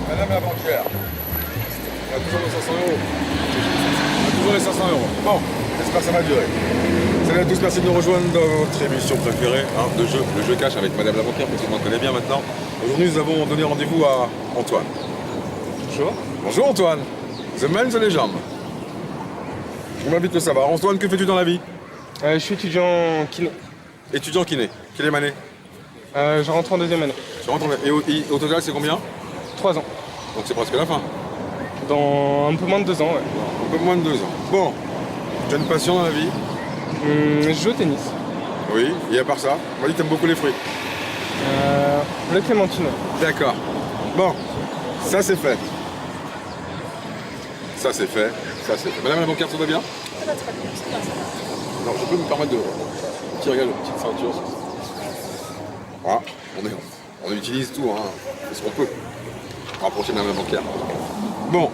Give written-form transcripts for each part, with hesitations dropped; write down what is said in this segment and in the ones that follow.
Madame la banquière, on a toujours les 500 euros. On a toujours les 500 euros. Bon, j'espère que ça va durer. Salut à tous, merci de nous rejoindre dans votre émission préférée, le jeu cash avec Madame la banquière, que tout le monde connaît bien maintenant. Aujourd'hui, nous avons donné rendez-vous à Antoine. Bonjour. Bonjour Antoine, The Man, The Legend. Je m'invite le savoir. Antoine, que fais-tu dans la vie? Je suis étudiant en kiné. Étudiant kiné. Quelle est l'année? Je rentre en deuxième année. Tu rentres et au total, c'est combien? 3 ans. Donc c'est presque la fin. Dans un peu moins de 2 ans, ouais. Un peu moins de 2 ans. Bon, tu as une passion dans la vie? Je joue au tennis. Oui, et à part ça, on m'a dit que t'aimes beaucoup les fruits. Le clémentine. D'accord. Bon, ça c'est fait. Ça c'est fait. Ça c'est fait. Madame la banquière, tout va bien? Ça va très bien, c'est bien ça. Non, je peux me permettre de... Petit regarde, une petite ceinture. Voilà, on utilise tout, hein, ce qu'on peut. Rapprocher Madame la banquière. Bon,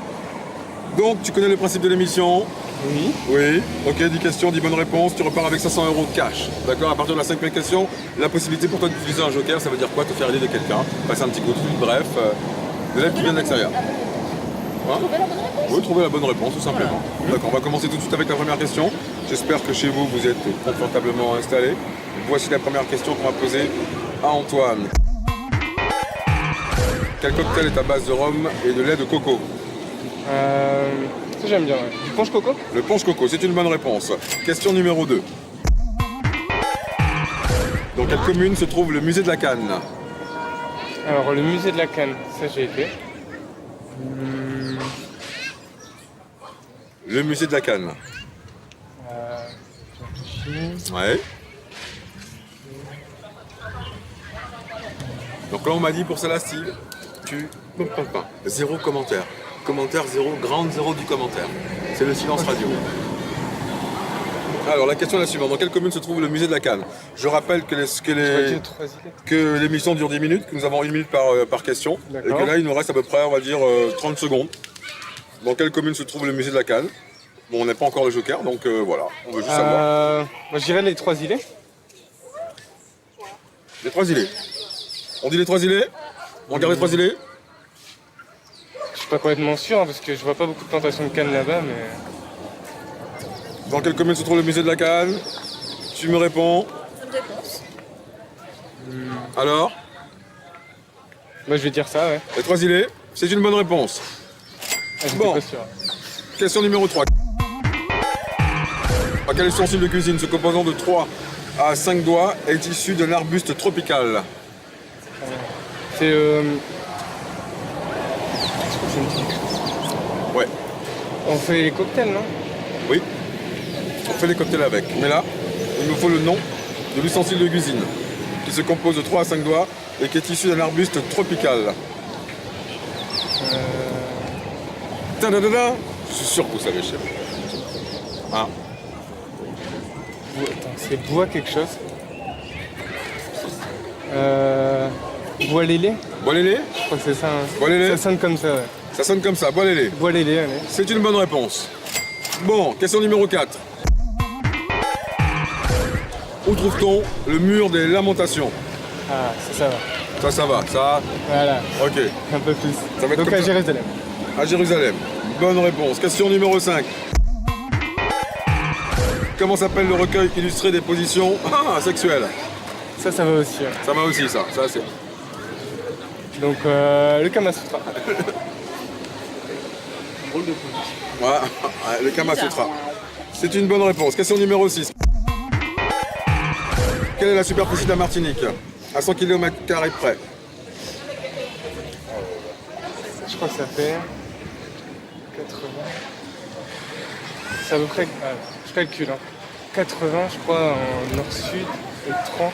donc tu connais le principe de l'émission? Oui. Oui. Ok, 10 questions, 10 bonnes réponses, tu repars avec 500 euros de cash. D'accord? À partir de la 5e question, la possibilité pour toi d'utiliser un joker, ça veut dire quoi? Te faire aider de quelqu'un, passer un petit coup de fil, bref, de l'aide qui vient de l'extérieur. Hein? Trouver la bonne réponse. Oui, trouver la bonne réponse, tout simplement. D'accord, on va commencer tout de suite avec la première question. J'espère que chez vous, vous êtes confortablement installés. Voici la première question qu'on va poser à Antoine. Quel cocktail est à base de rhum et de lait de coco? Ça j'aime bien, ouais. Du punch coco? Le punch coco, c'est une bonne réponse. Question numéro 2. Dans quelle commune se trouve le musée de la Canne? Alors le musée de la Canne, ça j'ai été. Le musée de la Canne. Je réfléchis. Ouais. Donc là, on m'a dit pour celle-là, Steve, tu... Zéro commentaire. Commentaire zéro, grande zéro du commentaire. C'est le silence radio. Alors, la question est la suivante. Dans quelle commune se trouve le musée de la Canne? Je rappelle que que l'émission dure 10 minutes, que nous avons 1 minute par question. Et D'accord. que là, il nous reste à peu près, on va dire, 30 secondes. Dans quelle commune se trouve le musée de la Canne? Bon, on n'a pas encore le joker, donc voilà. On veut juste savoir. Moi je dirais les 3 îlets. Les 3 îlets. On dit les 3 îlets? On regarde les 3 îlets? Je suis pas complètement sûr hein, parce que je vois pas beaucoup de plantations de canne là-bas, mais. Dans quelle commune se trouve le musée de la Canne? Tu me réponds. Île-de-Corse. Alors? Moi je vais dire ça, ouais. Les 3 îlets, c'est une bonne réponse. J'étais Bon. pas sûr. Question numéro 3. Quel ustensile de cuisine se composant de 3 à 5 doigts est issu d'un arbuste tropical? C'est. Je crois que c'est une petite chose. Ouais, On fait les cocktails, non? oui. On fait les cocktails avec. Mais là, il nous faut le nom de l'ustensile de cuisine qui se compose de 3 à 5 doigts et qui est issu d'un arbuste tropical. Tadadada. Je suis sûr que vous savez, chef. Ah, Attends, c'est bois quelque chose. Bois lélé? bois lélé? Je crois que c'est ça. Hein. Bois lélé? Ça sonne comme ça, ouais. Ça sonne comme ça, bois lélé. Bois lélé, allez. C'est une bonne réponse. Bon, question numéro 4. Où trouve-t-on le mur des lamentations? Ah, ça va. Ça va. Ça, Voilà, ok. un peu plus. Ça va être Donc comme à ça. Jérusalem. À Jérusalem. Bonne réponse. Question numéro 5. Comment s'appelle le recueil illustré des positions sexuelles? Ça va aussi. Ouais. Ça va aussi, ça. Ça, c'est... Donc le Kama Sutra. Voilà. Le Kama Sutra. C'est une bonne réponse. Question numéro 6. Quelle est la superficie de la Martinique? À 100 km² près. Je crois que ça fait 80. C'est à peu près, je calcule, hein. 80 je crois en nord-sud et 30.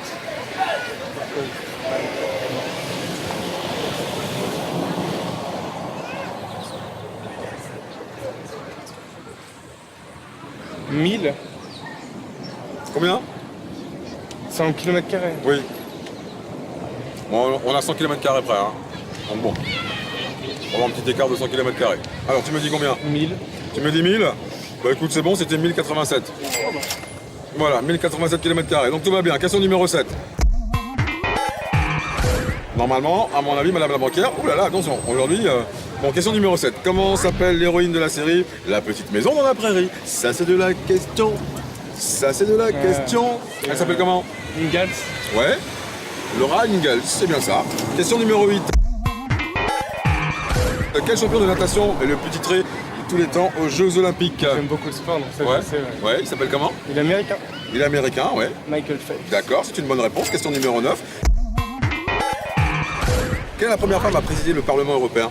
« 1000 » Combien? 100 km². Oui. Bon, on a 100 km² près. Hein. Donc bon. On va un petit écart de 100 km². Alors, tu me dis combien? 1000. Tu me dis 1000? Bah écoute, c'est bon, c'était 1087. Voilà, 1087 km². Donc tout va bien. Question numéro 7. Normalement, à mon avis, madame la banquière... Ouh là là, attention, aujourd'hui... Bon, question numéro 7. Comment s'appelle l'héroïne de la série La petite maison dans la prairie? Ça, c'est de la question. Ça, c'est de la question. Elle s'appelle comment? Ingalls. Ouais. Laura Ingalls, c'est bien ça. Question numéro 8. Quel champion de natation est le plus titré de tous les temps aux Jeux Olympiques? J'aime beaucoup le sport, donc ça Ouais. je sais. Ouais. Ouais, il s'appelle comment? Il est américain. Il est américain, ouais. Michael Phelps. D'accord, c'est une bonne réponse. Question numéro 9. Quelle est la première femme à présider le Parlement européen?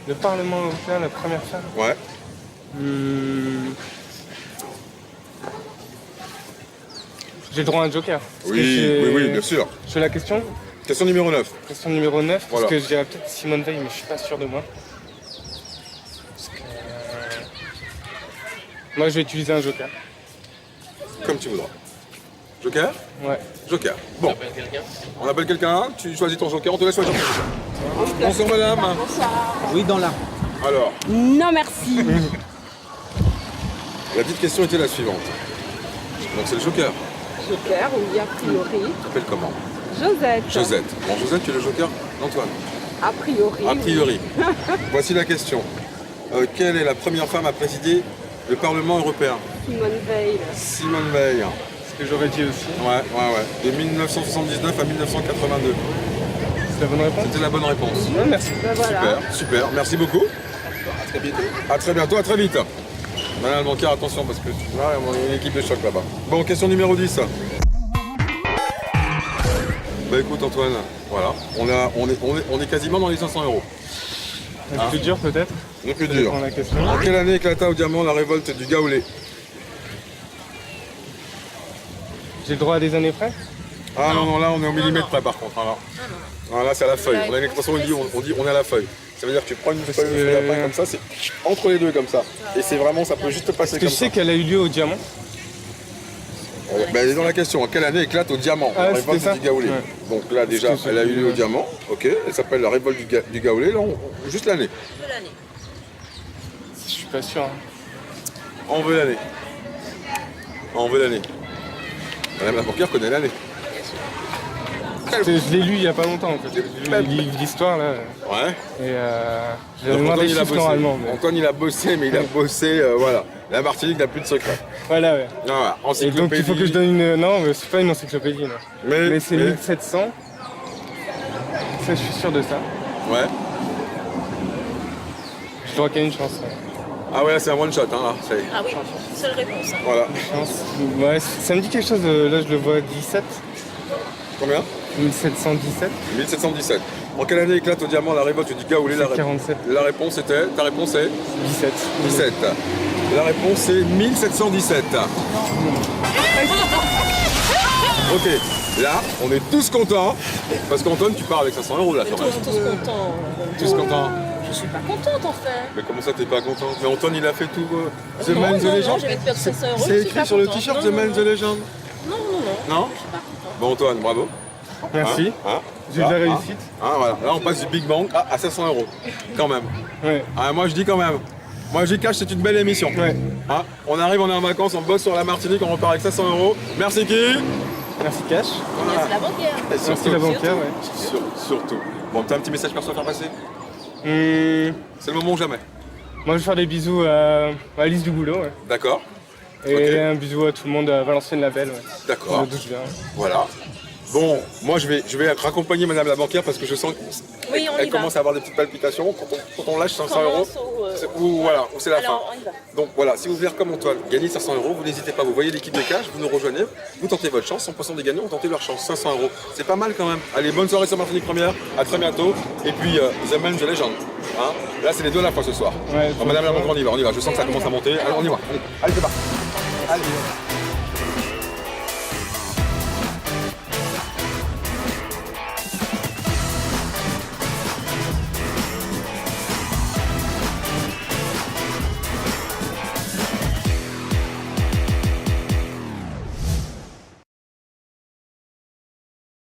Le Parlement européen, la première femme. Ouais. J'ai le droit à un joker. Parce que Oui, bien sûr. Je fais la question. Question numéro 9. Question numéro 9. Voilà. Parce que je dirais peut-être Simone Veil, mais je suis pas sûr de moi. Parce que, moi, je vais utiliser un joker. Comme tu voudras. Joker? Ouais. Joker. Bon. On appelle quelqu'un, tu choisis ton joker, on te laisse choisir ton joker. Bonsoir madame. Oui, dans l'art. Alors, Non, merci. la petite question était la suivante. Donc c'est le joker. Joker, oui, a priori. Tu t'appelles comment? Josette. Josette. Bon, Josette, tu es le joker d'Antoine. A priori. A priori. Voici la question. Quelle est la première femme à présider le Parlement européen? Simone Veil. Simone Veil. Ce que j'aurais dit aussi. Ouais. De 1979 à 1982. C'est la bonne réponse. C'était la bonne réponse. Ouais, merci. Ben voilà. Super. Merci beaucoup. À très bientôt, à très vite. Madame le banquier, attention parce que là, il y a une équipe de choc là-bas. Bon, question numéro 10. Bah écoute Antoine, voilà, on est quasiment dans les 500 €. Le plus dur peut-être. Le plus Ça dur. dépend de la question. En quelle année éclata au diamant la révolte du Gaoulé? J'ai le droit à des années près. Ah non, là on est au millimètre près par contre. Là, là c'est à la feuille. On a une expression, on dit on est à la feuille. Ça veut dire que tu prends une feuille de lapin comme ça, c'est entre les deux comme ça. Et c'est vraiment, ça peut juste passer Parce que comme je sais ça. qu'elle a eu lieu au diamant. Ben, elle est dans la question, en quelle année éclate au diamant Ah, la c'était révolte ça du Gaoulé? Ouais. Donc là déjà, Parce que elle a eu lieu au ouais. diamant, ok, elle s'appelle la révolte du Gaoulé, là, juste l'année. Je suis pas sûr. Hein. On veut l'année. On veut l'année. Madame la banquière connaît l'année. Je l'ai lu il y a pas longtemps en fait. J'ai lu le livre d'histoire là. Ouais. Et j'ai Donc, demandé Antoine, des il a chiffres bossé. normalement. Mais... Antoine il a bossé, mais il a bossé, voilà. La Martinique n'a plus de secret. Voilà, ouais. Voilà, Et donc il faut que je donne une. Non, mais c'est pas une encyclopédie. Non. Mais c'est 1700. Ça, je suis sûr de ça. Ouais. Je dois qu'il y a une chance. Ouais. Ah ouais, c'est un one shot, hein, là. Ah oui, seule réponse. Hein. Voilà. Chance. Ouais, ça me dit quelque chose. Là, je le vois 17. Combien? 1717. 1717. En quelle année éclate au diamant la révolte du Gaoulé? La 47. La réponse était. Ta réponse est 17. 17. La réponse est 1717. Ok, là, on est tous contents. Parce qu'Antoine, tu pars avec 500 € là, Mais quand tous même. contents. Tous contents. Je suis pas contente en fait. Mais comment ça, t'es pas content? Mais Antoine, il a fait tout. The Non, Man non, the non, Legend. je vais te perdre 500 €, je C'est suis écrit pas sur le contente. t-shirt Non, The non, Man non. the Legend. Non. Non? Je suis pas contente. Bon, Antoine, bravo. Merci. Hein J'ai de la réussite. Voilà. Là, on passe du Big Bang à 500 €. Quand même. Ouais. Moi, je dis quand même. Moi, je dis cash, c'est une belle émission. Ouais. On arrive, on est en vacances, on bosse sur la Martinique, on repart avec 500 €. Merci qui? Merci Cash. Merci la banquière. Et Merci surtout- la banquière, ouais. Surtout. Bon, t'as un petit message perso à faire passer? C'est le moment ou jamais. Moi, je vais faire des bisous à Alice du Boulot. Ouais. D'accord. Et Ok. un bisou à tout le monde à Valenciennes-la-Belle. Ouais. D'accord. D'où je viens. Voilà. Bon, moi je vais raccompagner madame la banquière parce que je sens Oui, on y qu'elle va. commence à avoir des petites palpitations quand on lâche 500 euros. Commence Ou voilà, ou c'est la fin. Alors, on y va. Donc voilà, si vous voulez comme Antoine, gagner 500 euros, vous n'hésitez pas, vous voyez l'équipe de cash, vous nous rejoignez, vous tentez votre chance, 100% des gagnants ont tenté leur chance, 500 euros. C'est pas mal quand même. Allez, bonne soirée sur Martinique Première, à très bientôt. Et puis, The Man, The Legend. Hein, là, c'est les deux à la fois ce soir. Ouais, Madame la banquière, on y va, je sens que ça commence à monter. Alors on y va, allez c'est parti. Allez.